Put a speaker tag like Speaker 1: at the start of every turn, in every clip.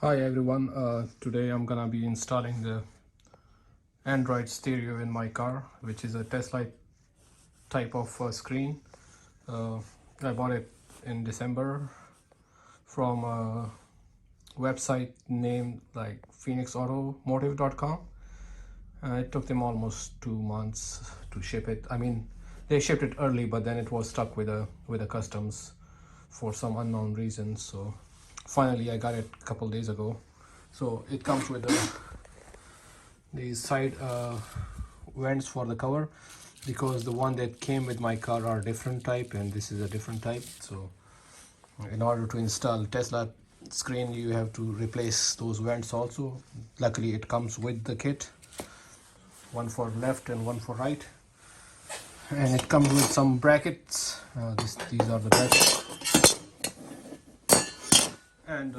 Speaker 1: Hi everyone, today I'm gonna be installing the Android stereo in my car, which is a Tesla type of screen. uh, I bought it in December from a website named like phoenixautomotive.com. It took them almost 2 months to ship it. I mean, they shipped it early, but then it was stuck with a customs for some unknown reason. So finally I got it a couple days ago. So it comes with these side vents for the cover, because the one that came with my car are different type and this is a different type. So in order to install Tesla screen, you have to replace those vents also. Luckily it comes with the kit, one for left and one for right, and it comes with some brackets. These are the brackets, and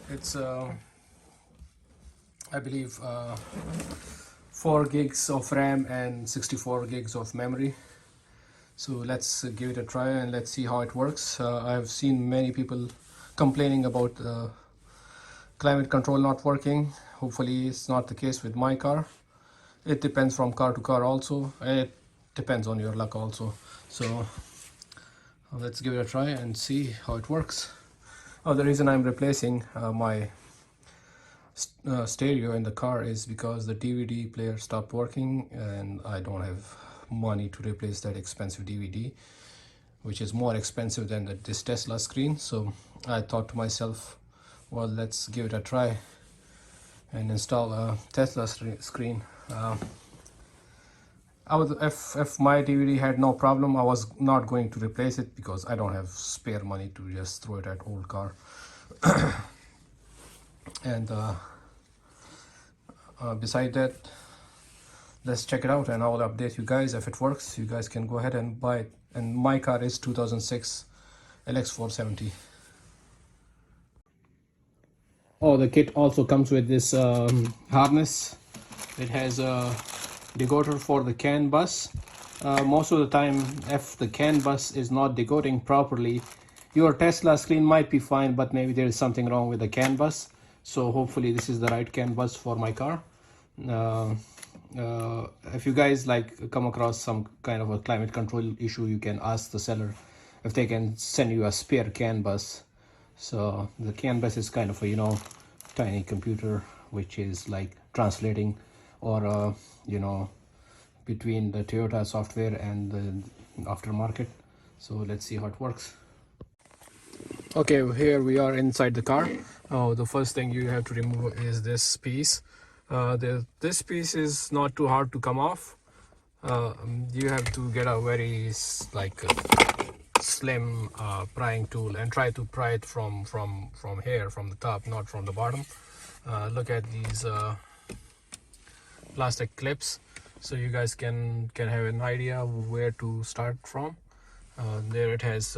Speaker 1: it's I believe 4 gigs of RAM and 64 gigs of memory. So let's give it a try and let's see how it works. I've seen many people complaining about climate control not working. Hopefully it's not the case with my car. It depends from car to car also, and it depends on your luck also. So let's give it a try and see how it works. The reason I'm replacing my stereo in the car is because the DVD player stopped working and I don't have money to replace that expensive DVD, which is more expensive than this Tesla screen. So I thought to myself, well, let's give it a try and install a Tesla screen. If my DVD had no problem, I was not going to replace it because I don't have spare money to just throw it at old car. And beside that, let's check it out and I will update you guys. If it works, you guys can go ahead and buy it. And my car is 2006 LX470. Oh, the kit also comes with this harness. It has a decoder for the CAN bus. Most of the time, if the CAN bus is not decoding properly, your Tesla screen might be fine, but maybe there is something wrong with the CAN bus. So hopefully this is the right CAN bus for my car. If you guys like come across some kind of a climate control issue, you can ask the seller if they can send you a spare CAN bus. So the CAN bus is kind of a tiny computer which is like translating or between the Toyota software and the aftermarket. So let's see how it works. Okay, here we are inside the car. The first thing you have to remove is this piece. This piece is not too hard to come off. You have to get a very slim prying tool and try to pry it from here, from the top, not from the bottom. Look at these plastic clips, so you guys can have an idea where to start from. There it has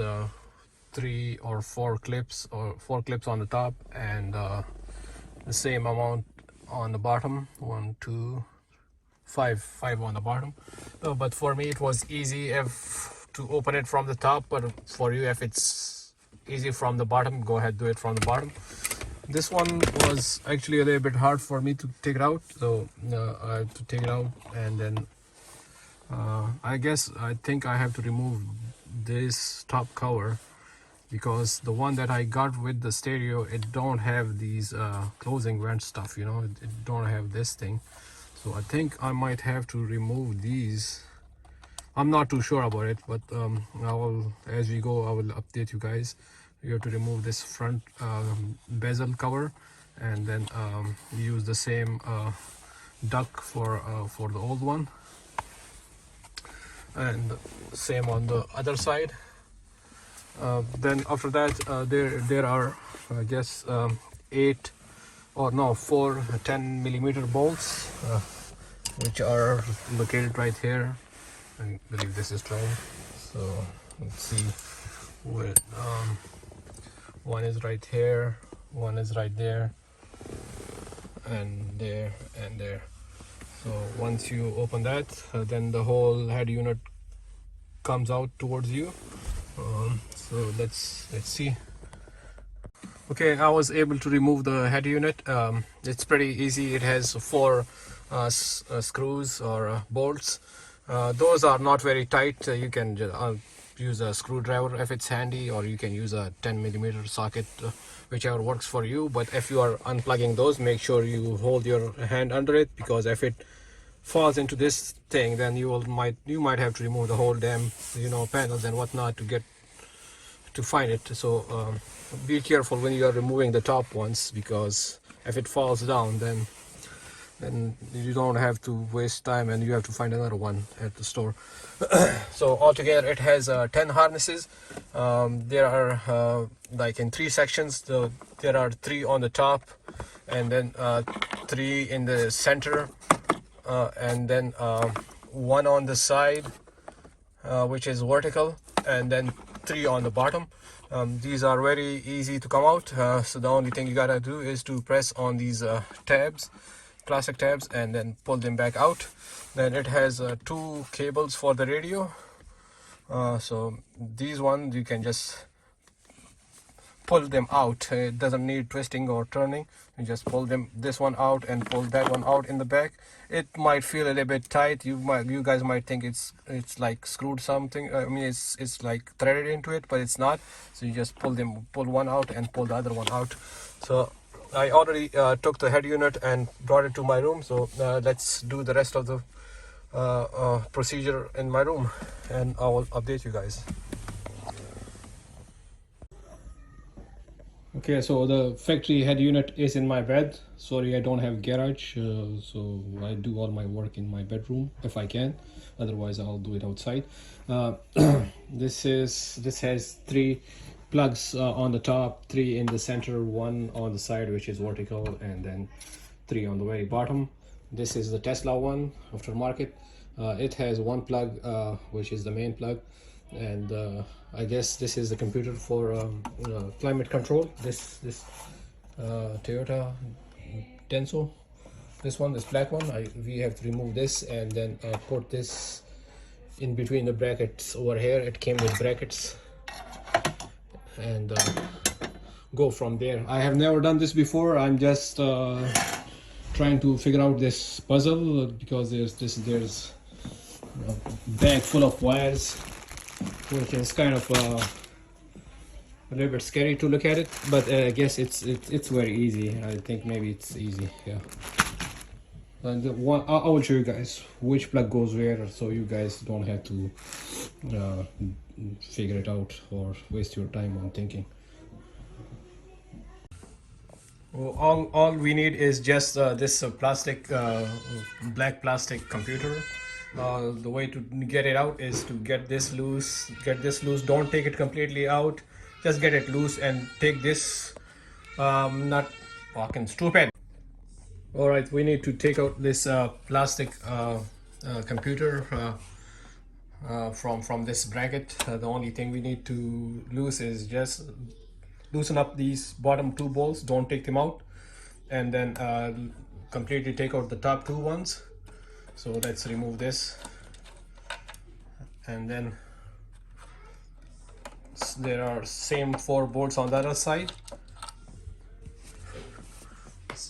Speaker 1: 3 or 4 clips, or 4 clips on the top, and the same amount on the bottom. 1, 2, 5 on the bottom. But for me it was easy to open it from the top, but for you, if it's easy from the bottom, go ahead, do it from the bottom. This one was actually a little bit hard for me to take it out, so I have to take it out, and then I think I have to remove this top cover, because the one that I got with the stereo, it don't have these closing vent stuff, it don't have this thing. So I think I might have to remove these. I'm not too sure about it, but as we go, I will update you guys. You have to remove this front bezel cover, and then use the same duck for the old one, and same on the other side. Then after that, there are, I guess, 4 10mm bolts, which are located right here. I believe this is 12. So let's see where one is right here, one is right there, and there and there. So once you open that, then the whole head unit comes out towards you. So let's see. Okay, I was able to remove the head unit. It's pretty easy. It has four screws or bolts. Those are not very tight. You can just, use a screwdriver if it's handy, or you can use a 10mm socket, whichever works for you. But if you are unplugging those, make sure you hold your hand under it, because if it falls into this thing, then you might have to remove the whole damn panels and whatnot to find it. So be careful when you are removing the top ones, because if it falls down, then you don't have to waste time and you have to find another one at the store. So altogether it has 10 harnesses. There are like in 3 sections. There are 3 on the top, and then 3 in the center, and then 1 on the side, which is vertical, and then 3 on the bottom. These are very easy to come out, so the only thing you gotta do is to press on these tabs, plastic tabs, and then pull them back out. Then it has 2 cables for the radio. So these ones you can just pull them out. It doesn't need twisting or turning. You just pull this one out and pull that one out in the back. It might feel a little bit tight. You guys might think it's like screwed something. I mean, it's like threaded into it, but it's not. So you just pull one out and pull the other one out. So I already took the head unit and brought it to my room. So let's do the rest of the procedure in my room, and I will update you guys. Okay, so the factory head unit is in my bed. Sorry, I don't have garage, so I do all my work in my bedroom if I can. Otherwise, I'll do it outside. This has 3 plugs on the top, 3 in the center, 1 on the side, which is vertical, and then 3 on the very bottom. This is the Tesla one, aftermarket. It has 1 plug, which is the main plug, and I guess this is the computer for climate control. This Toyota Denso, this black one. We have to remove this and then put this in between the brackets over here. It came with brackets, and go from there. I have never done this before. I'm just trying to figure out this puzzle, because there's a bag full of wires, which is kind of a little bit scary to look at it, but I guess it's very easy. I think maybe it's easy, yeah. And I will show you guys which plug goes where, so you guys don't have to figure it out or waste your time on thinking. Well, all we need is just this plastic, black plastic computer. The way to get it out is to get this loose. Don't take it completely out. Just get it loose and take this not fucking stupid. All right, we need to take out this plastic computer from this bracket. The only thing we need to loose is just loosen up these bottom 2 bolts. Don't take them out, and then completely take out the top 2 ones. So let's remove this, and then there are same 4 bolts on the other side.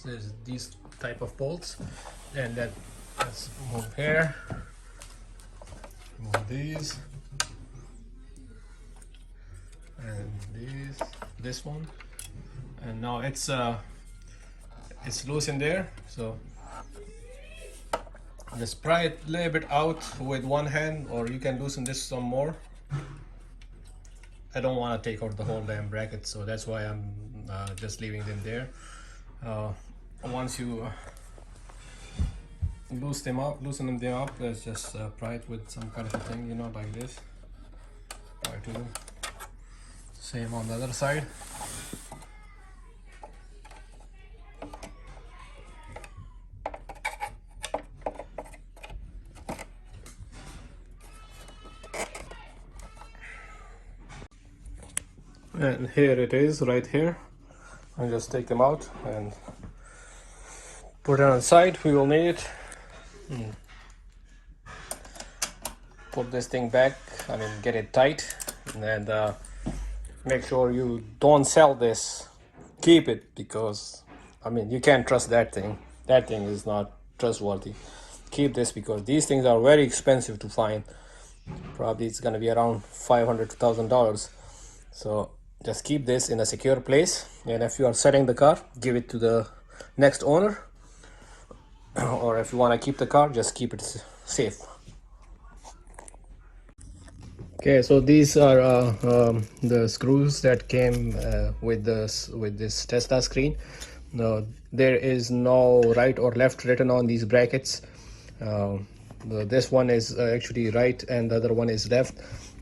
Speaker 1: There's these type of bolts, and then let's move here, move these, and this one, and now it's loose in there. So just pry it a little bit out with one hand, or you can loosen this some more. I don't want to take out the whole damn bracket, so that's why I'm just leaving them there. Once you loosen them up, let's just pry it with some kind of a thing, like this. Try to do same on the other side. And here it is, right here. I'll just take them out and put it on the side. We will need it. Put this thing back, get it tight, and make sure you don't sell this keep it, because I mean, you can't trust that thing. That thing is not trustworthy. Keep this because these things are very expensive to find. Probably it's gonna be around $500 to $1,000. So just keep this in a secure place, and if you are selling the car, give it to the next owner, or if you want to keep the car, just keep it safe. Okay, so these are the screws that came with this Tesla screen. No, there is no right or left written on these brackets. Uh, this one is actually right, and the other one is left.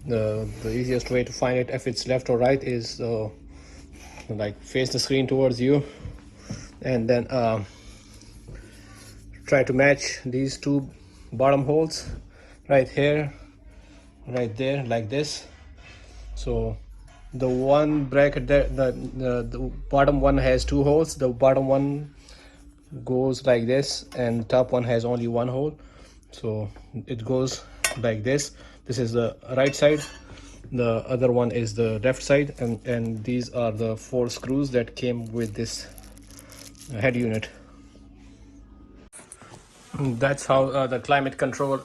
Speaker 1: The easiest way to find it if it's left or right is like face the screen towards you, and then try to match these two bottom holes right here, right there, like this. So the one bracket there, the bottom one has two holes. The bottom one goes like this, and the top one has only one hole. So it goes like this. This is the right side, the other one is the left side, and these are the 4 screws that came with this head unit. That's how the climate control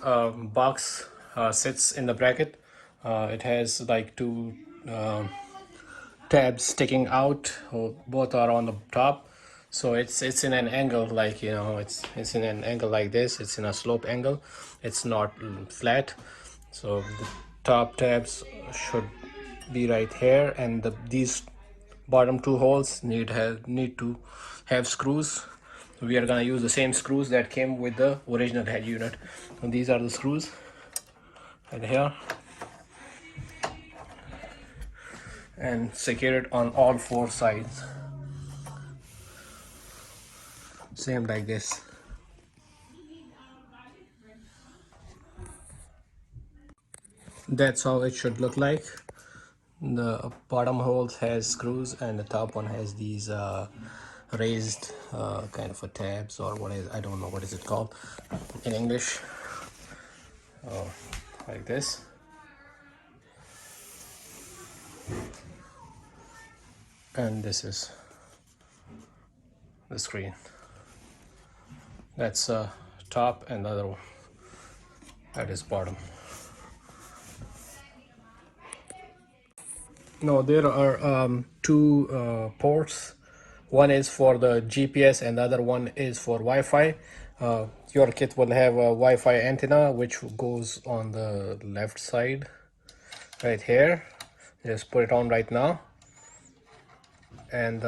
Speaker 1: box sits in the bracket. It has like 2 tabs sticking out, both are on the top. So it's in an angle, like, you know, it's in an angle like this. It's in a slope angle. It's not flat. So the top tabs should be right here, and these bottom 2 holes need to have screws. We are gonna use the same screws that came with the original head unit. So these are the screws right here, and secure it on all 4 sides, same like this. That's how it should look like. The bottom hole has screws, and the top one has these raised kind of a tabs, or what is, I don't know what is it called in English. Like this. And this is the screen. That's top, and the other one, that is bottom. No, there are 2 ports. One is for the GPS, and the other one is for Wi-Fi. Your kit will have a Wi-Fi antenna which goes on the left side right here. Just put it on right now. And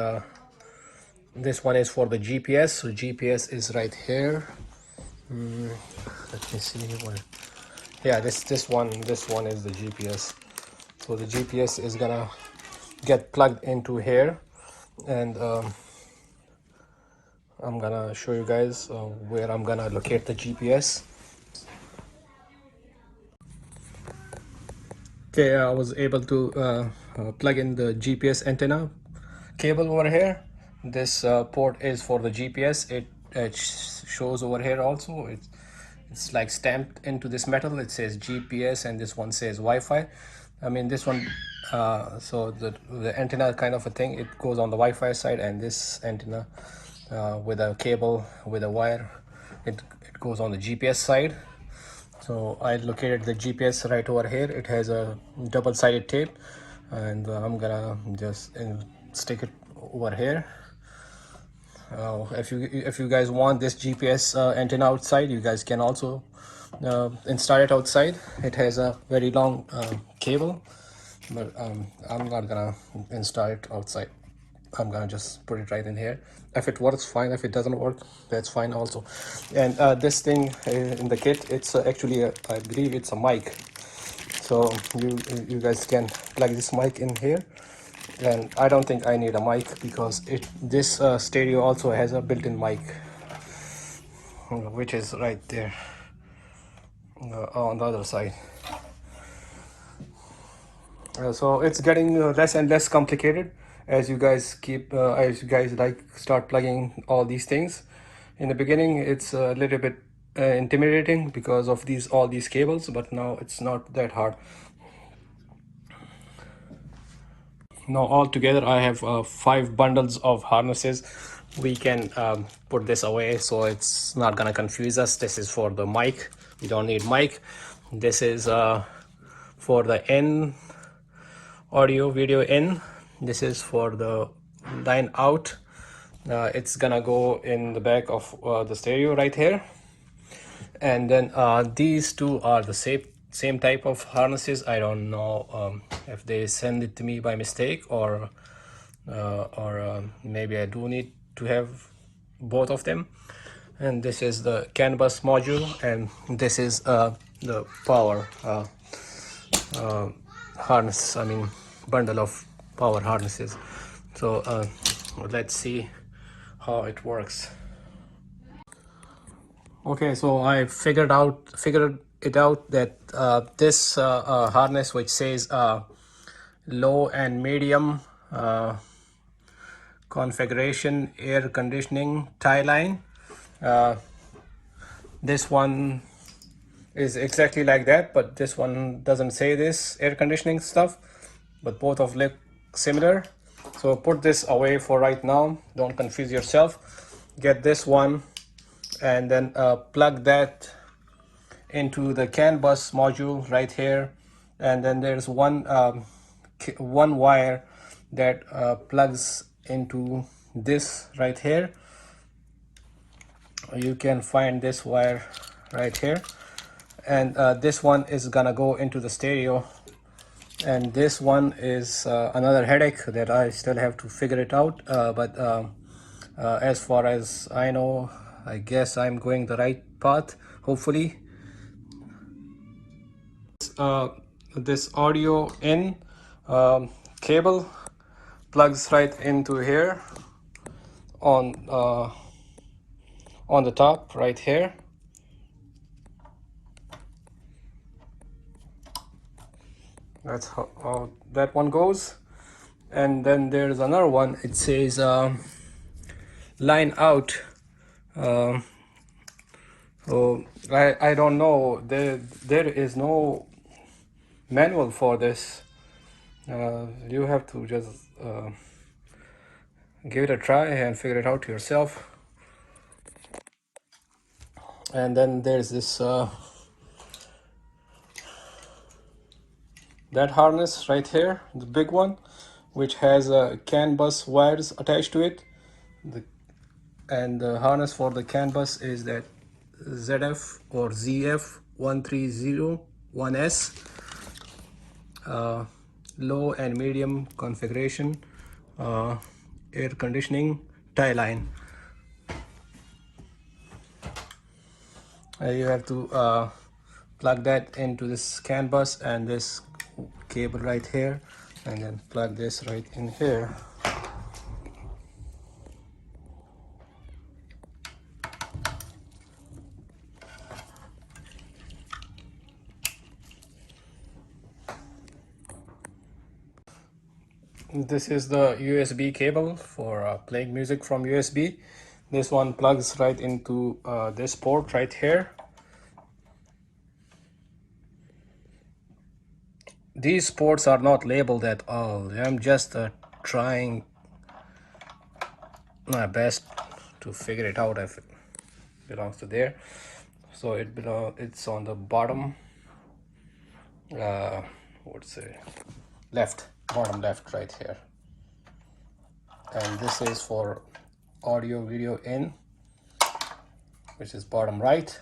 Speaker 1: this one is for the GPS. So GPS is right here. Let me see what. Yeah, this one is the GPS. So the GPS is gonna get plugged into here, and I'm gonna show you guys where I'm gonna locate the GPS. Okay, I was able to plug in the GPS antenna cable over here. This port is for the GPS. It shows over here also. It's like stamped into this metal. It says GPS, and this one says Wi-Fi. I mean, this one, so the antenna kind of a thing, it goes on the Wi-Fi side, and this antenna with a cable, with a wire, it goes on the GPS side. So I located the GPS right over here. It has a double-sided tape, and I'm gonna just stick it over here. If you guys want this GPS antenna outside, you guys can also install it outside. It has a very long cable, but I'm not gonna install it outside. I'm gonna just put it right in here. If it works, fine. If it doesn't work, that's fine also. And this thing in the kit, it's actually I believe it's a mic. So you guys can plug this mic in here, and I don't think I need a mic because this stereo also has a built-in mic, which is right there on the other side. So it's getting less and less complicated as you guys start plugging all these things. In the beginning, it's a little bit intimidating because of all these cables, but now it's not that hard. Now altogether I have 5 bundles of harnesses. We can put this away so it's not gonna confuse us. This is for the mic, we don't need mic. This is for the in, audio video in. This is for the line out. It's gonna go in the back of the stereo right here. And then these two are the same type of harnesses. I don't know if they send it to me by mistake, or maybe I do need to have both of them. And this is the CAN bus module, and this is the power harness, I mean bundle of power harnesses. So let's see how it works. Okay, so I figured it out that this harness, which says low and medium configuration air conditioning tie line, this one is exactly like that, but this one doesn't say this air conditioning stuff, but both of look similar. So put this away for right now, don't confuse yourself. Get this one and then plug that into the CAN bus module right here. And then there's one wire that plugs into this right here. You can find this wire right here, and this one is gonna go into the stereo, and this one is another headache that I still have to figure it out, but as far as I know, I guess I'm going the right path, hopefully. This audio in cable plugs right into here on the top right here. That's how that one goes. And then there's another one, it says line out. So I don't know, there is no manual for this. You have to just give it a try and figure it out yourself. And then there's this that harness right here, the big one, which has CAN bus wires attached to it. And the harness for the CAN bus is that ZF or ZF1301S, low and medium configuration air conditioning tie line. You have to plug that into this CAN bus and this cable right here, and then plug this right in here. This is the USB cable for playing music from USB. This one plugs right into this port right here. These ports are not labeled at all. I'm just trying my best to figure it out if it belongs to there. So it's on the bottom, what's it, bottom left right here. And this is for audio video in, which is bottom right,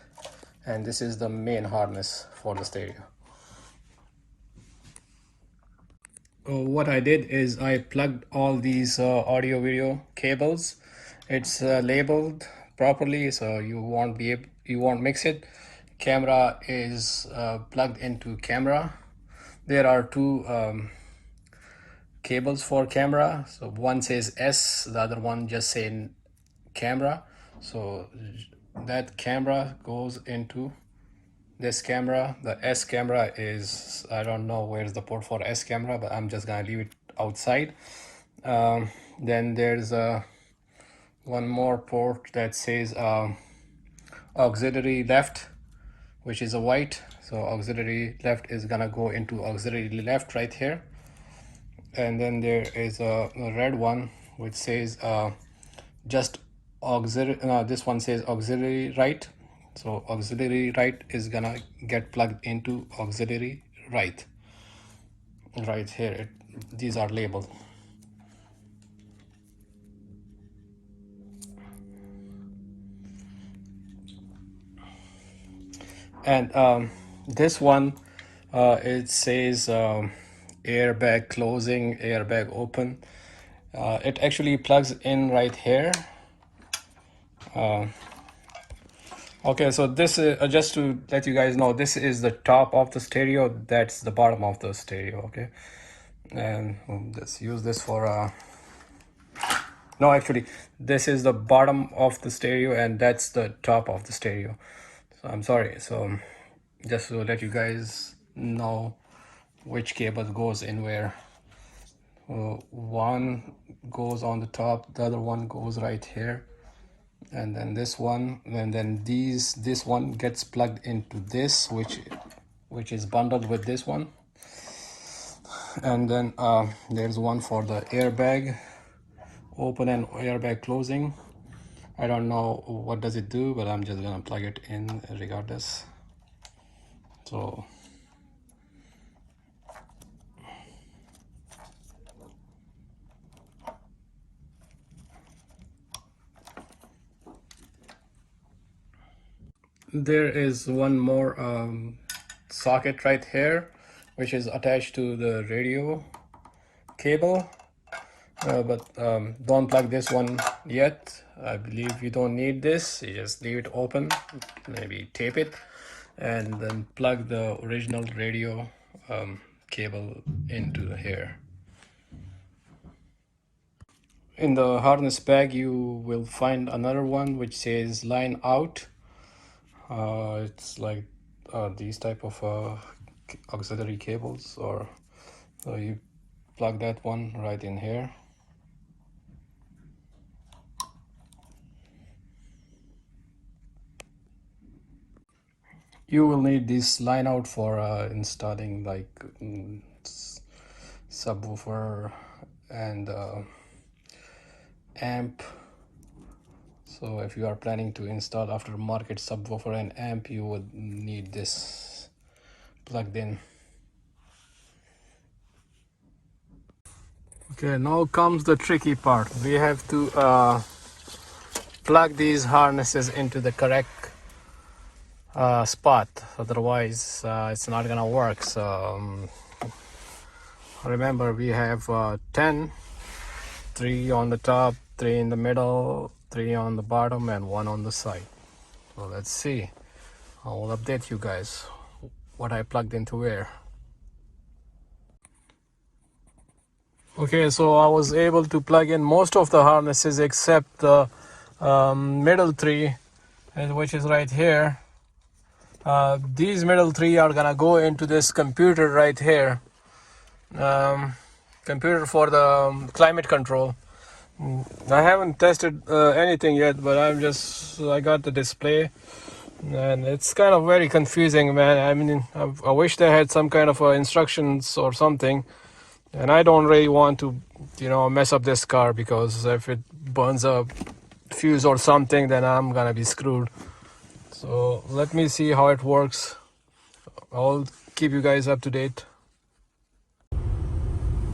Speaker 1: and this is the main harness for the stereo. What I did is I plugged all these audio video cables. It's labeled properly, so you won't mix it. Camera is plugged into camera. There are two cables for camera, so one says S, the other one just saying camera. So that camera goes into this camera. The S camera is, I don't know where's the port for S camera, but I'm just gonna leave it outside. Then there's one more port that says auxiliary left, which is a white. So auxiliary left is gonna go into auxiliary left right here. and then there is a red one which says just auxiliary. This one says auxiliary right, so auxiliary right is gonna get plugged into auxiliary right here. These are labeled. And this one, it says airbag closing, airbag open. It actually plugs in right here. Okay, so this is just to let you guys know, this is the top of the stereo, that's the bottom of the stereo. Okay, and let's use this for no, actually this is the bottom of the stereo and that's the top of the stereo. So I'm sorry. So just to let you guys know which cable goes in where. One goes on the top, the other one goes right here, and then this one, and then this one gets plugged into this, which is bundled with this one. And then there's one for the airbag open and airbag closing. I don't know what does it do, but I'm just gonna plug it in regardless. So there is one more socket right here which is attached to the radio cable, but don't plug this one yet. I believe you don't need this. You just leave it open, maybe tape it, and then plug the original radio cable into here. In the harness bag you will find another one which says line out. It's like these type of auxiliary cables, or so you plug that one right in here. You will need this line out for installing like subwoofer and amp. So if you are planning to install aftermarket subwoofer and amp, you would need this plugged in. Okay, now comes the tricky part. We have to plug these harnesses into the correct spot, otherwise it's not gonna work. So remember, we have 10, 3 on the top, 3 in the middle, 3 on the bottom, and 1 on the side. So let's see. I will update you guys what I plugged into where. Okay, so I was able to plug in most of the harnesses except the middle 3, which is right here. These middle 3 are gonna go into this computer right here, computer for the climate control. I haven't tested anything yet, but I got the display and it's kind of very confusing, man. I mean, I wish they had some kind of instructions or something, and I don't really want to, mess up this car, because if it burns a fuse or something, then I'm gonna be screwed. So let me see how it works. I'll keep you guys up to date.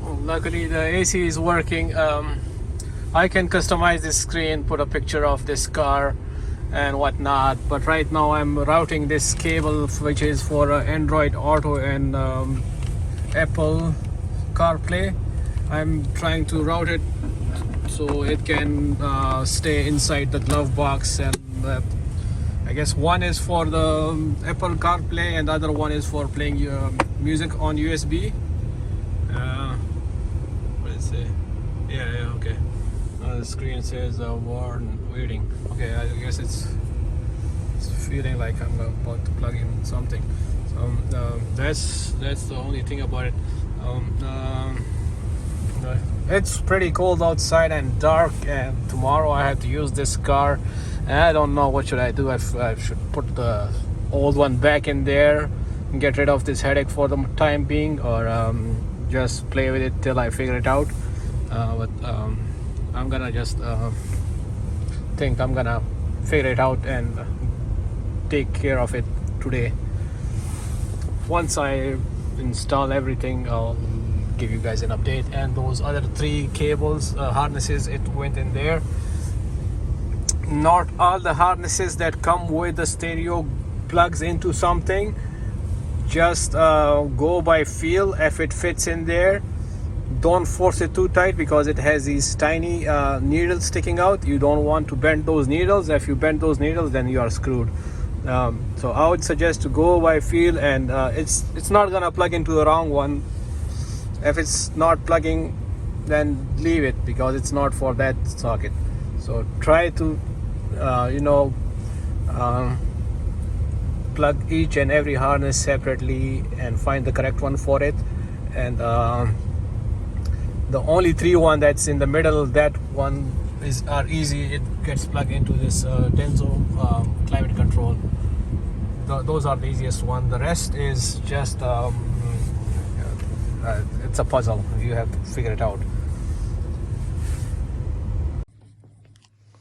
Speaker 1: Luckily the AC is working. I can customize this screen, put a picture of this car and whatnot, but right now I'm routing this cable, which is for Android Auto and Apple CarPlay. I'm trying to route it so it can stay inside the glove box, and I guess one is for the Apple CarPlay and the other one is for playing music on USB. What does it say? Yeah, okay. The screen says warn waiting. Okay, I guess it's feeling like I'm about to plug in something. So that's the only thing about it. It's pretty cold outside and dark, and tomorrow I have to use this car, and I don't know what should I do. If I should put the old one back in there and get rid of this headache for the time being, or just play with it till I figure it out. But I'm gonna just think I'm gonna figure it out and take care of it today. Once I install everything, I'll give you guys an update. And those other 3 cables, harnesses, it went in there. Not all the harnesses that come with the stereo plugs into something. Just go by feel. If it fits in there, don't force it too tight, because it has these tiny needles sticking out. You don't want to bend those needles. If you bend those needles, then you are screwed. So I would suggest to go by feel, and it's not gonna plug into the wrong one. If it's not plugging, then leave it, because it's not for that socket. So try to plug each and every harness separately and find the correct one for it. And the only 3 one that's in the middle, that one are easy. It gets plugged into this Denso climate control. Those are the easiest one. The rest is just it's a puzzle. You have to figure it out.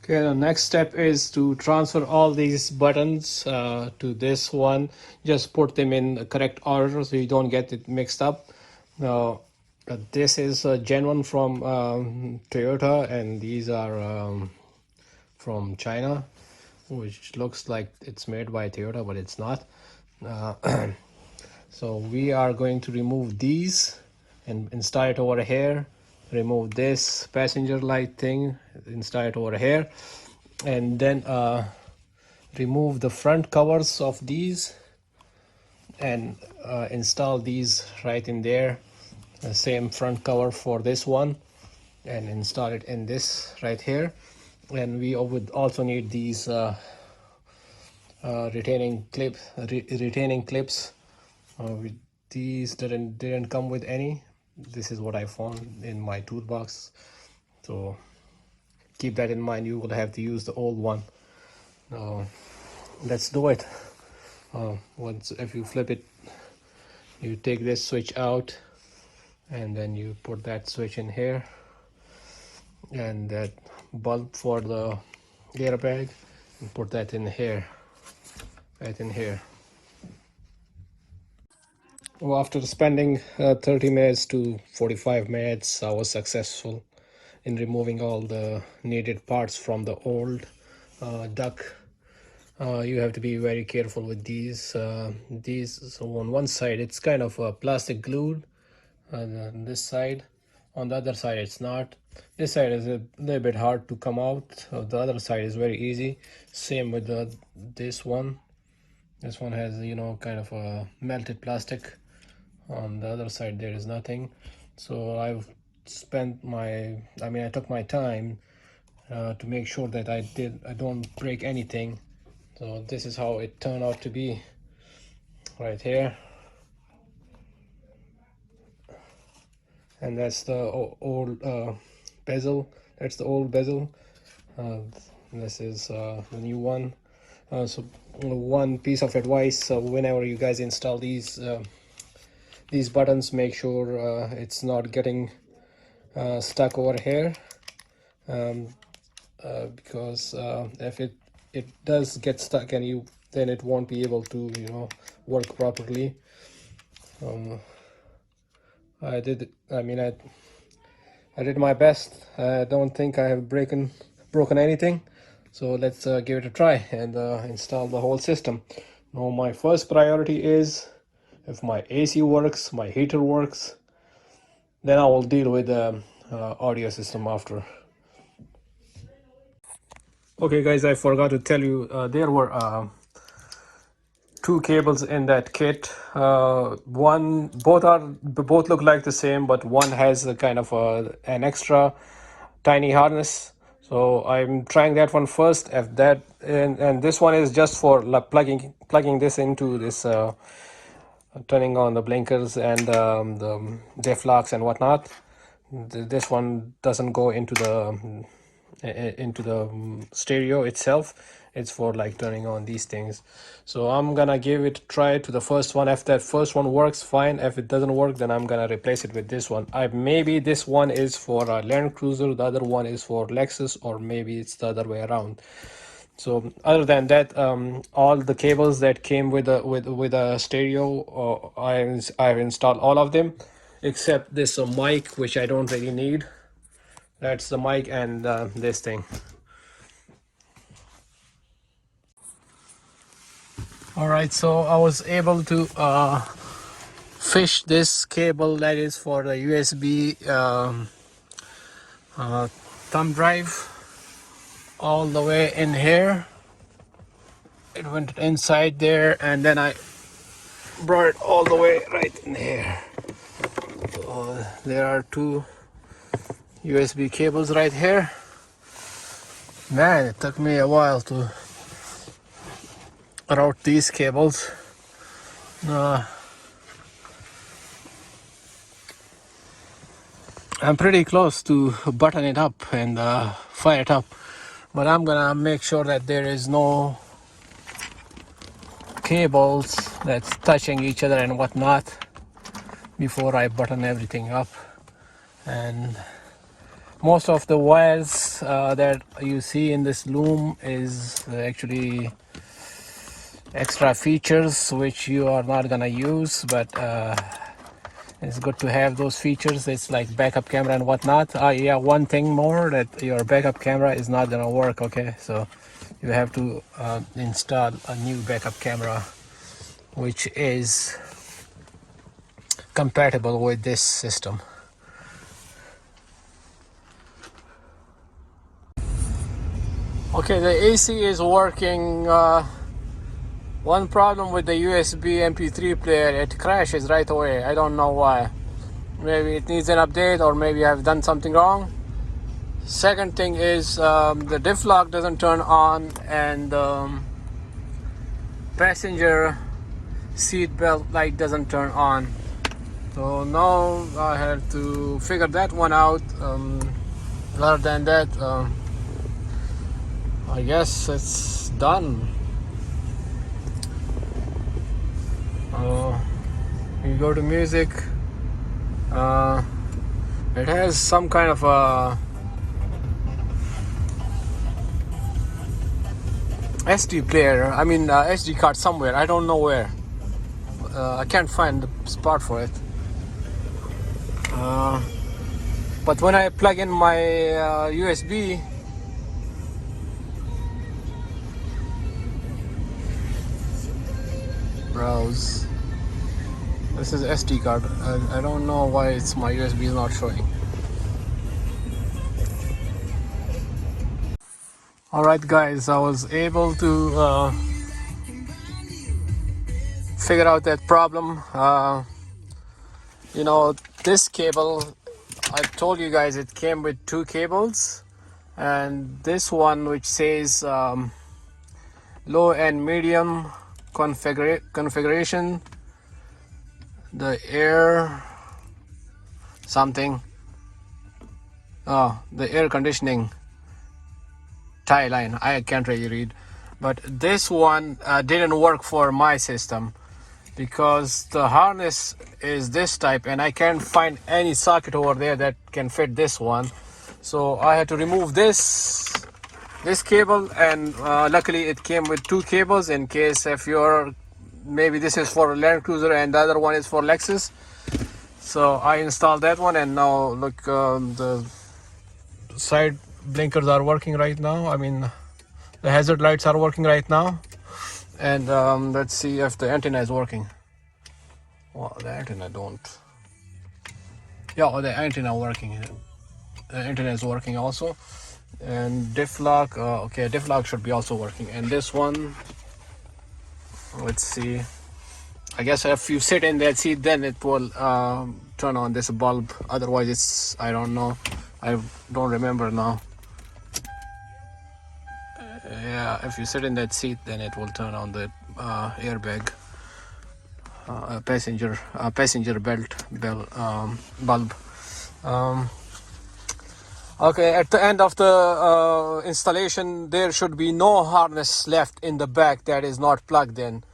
Speaker 1: Okay, the next step is to transfer all these buttons to this one. Just put them in the correct order so you don't get it mixed up. Now, this is a Gen 1 from Toyota, and these are from China, which looks like it's made by Toyota, but it's not. So we are going to remove these and install it over here. Remove this passenger light thing, install it over here, and then remove the front covers of these and install these right in there. The same front cover for this one, and install it in this right here. And we would also need these retaining clips. These didn't come with any. This is what I found in my toolbox, so keep that in mind. You will have to use the old one. Let's do it. Once, if you flip it, you take this switch out, and then you put that switch in here, and that bulb for the airbag, and put that in here, right in here. Well, after spending 30 minutes to 45 minutes, I was successful in removing all the needed parts from the old duck. You have to be very careful with these. So on one side it's kind of plastic glued, and on this side, on the other side it's not. This side is a little bit hard to come out. The other side is very easy. Same with this one. This one has, kind of a melted plastic. On the other side there is nothing. So I took my time to make sure that I don't break anything. So this is how it turned out to be right here. And that's the old bezel. That's the old bezel. This is the new one. So one piece of advice: whenever you guys install these buttons, make sure it's not getting stuck over here, because if it does get stuck, and then it won't be able to work properly. I did my best. I don't think I have broken anything. So let's give it a try and install the whole system. Now my first priority is, if my AC works, my heater works, then I will deal with the audio system after. Okay guys, I forgot to tell you, there were 2 cables in that kit. Both look like the same, but one has a kind of an extra tiny harness. So I'm trying that one first. If that and this one is just for plugging this into this, turning on the blinkers and the diff locks and whatnot. This one doesn't go into the into the stereo itself. It's for like turning on these things. So I'm gonna give it a try to the first one. If that first one works, fine. If it doesn't work, then I'm gonna replace it with this one. Maybe this one is for a Land Cruiser, the other one is for Lexus, or maybe it's the other way around. So other than that, all the cables that came with a stereo, I've installed all of them, except this mic, which I don't really need. That's the mic and this thing. All right, so I was able to fish this cable that is for the USB thumb drive all the way in here. It went inside there, and then I brought it all the way right in here. So there are two USB cables right here. Man, it took me a while to route these cables. I'm pretty close to button it up and fire it up, but I'm gonna make sure that there is no cables that's touching each other and whatnot before I button everything up. And most of the wires that you see in this loom is actually extra features which you are not gonna use, but it's good to have those features. It's like backup camera and whatnot. Yeah, one thing more, that your backup camera is not gonna work. Okay, so you have to install a new backup camera which is compatible with this system. Okay, the AC is working. One problem with the USB MP3 player, it crashes right away. I don't know why. Maybe it needs an update, or maybe I've done something wrong. Second thing is the diff lock doesn't turn on, and passenger seat belt light doesn't turn on. So now I had to figure that one out. Other than that, I guess it's done. You go to music. It has some kind of a SD player. I mean SD card somewhere. I don't know where. I can't find the spot for it. But when I plug in my USB, browse. This is SD card. I don't know why it's my USB is not showing. Alright guys, I was able to figure out that problem. You know, this cable, I told you guys it came with two cables, and this one which says low and medium configuration, the air something, the air conditioning tie line, I can't really read, but this one didn't work for my system because the harness is this type and I can't find any socket over there that can fit this one. So I had to remove this cable, and luckily it came with two cables in case if you're, maybe this is for Land Cruiser and the other one is for Lexus. So I installed that one, and now look, the side blinkers are working right now. I mean the hazard lights are working right now, and let's see if the antenna is working. Well, the antenna don't. Yeah, the antenna working. The antenna is working also, and diff lock. Okay, diff lock should be also working. And this one, let's see. I guess if you sit in that seat, then it will turn on this bulb. Otherwise, it's, I don't know. I don't remember now. Yeah, if you sit in that seat, then it will turn on the airbag, passenger belt bulb. Okay, at the end of the installation, there should be no harness left in the back that is not plugged in.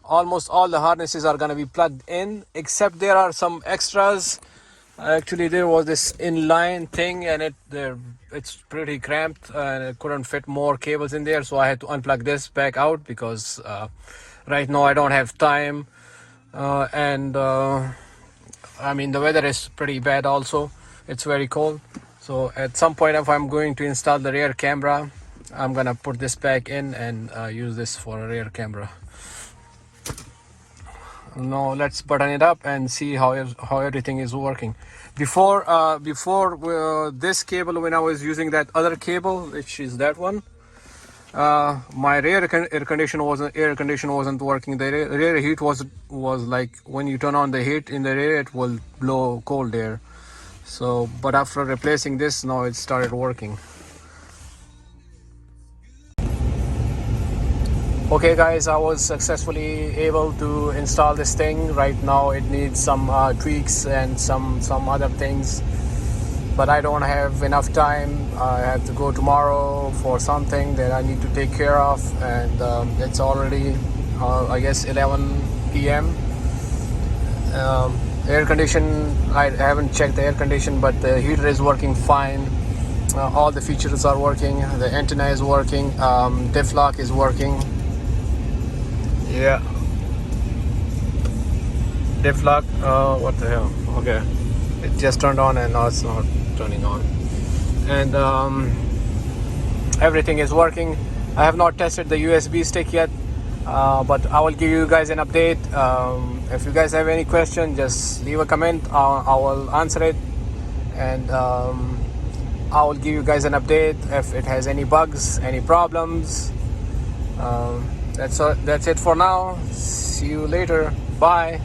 Speaker 1: Almost all the harnesses are going to be plugged in, except there are some extras. Actually, there was this inline thing, and it's pretty cramped, and it couldn't fit more cables in there, so I had to unplug this back out because right now I don't have time, and I mean the weather is pretty bad. Also, it's very cold. So at some point, if I'm going to install the rear camera, I'm gonna put this back in and use this for a rear camera. Now let's button it up and see how everything is working. Before this cable, when I was using that other cable, which is that one, my air conditioner wasn't working. The rear heat was like when you turn on the heat in the rear, it will blow cold air. So, but after replacing this, now it started working. Okay guys, I was successfully able to install this thing. Right now it needs some tweaks and some other things, but I don't have enough time. I have to go tomorrow for something that I need to take care of, and it's already I guess 11 p.m. Air condition, I haven't checked the air condition, but the heater is working fine. All the features are working. The antenna is working. Diff lock is working. Yeah, diff lock. What the hell? Okay, it just turned on and now it's not turning on. And everything is working. I have not tested the USB stick yet, but I will give you guys an update. If you guys have any question, just leave a comment. I will answer it, and I will give you guys an update if it has any bugs, any problems. That's it for now. See you later. Bye.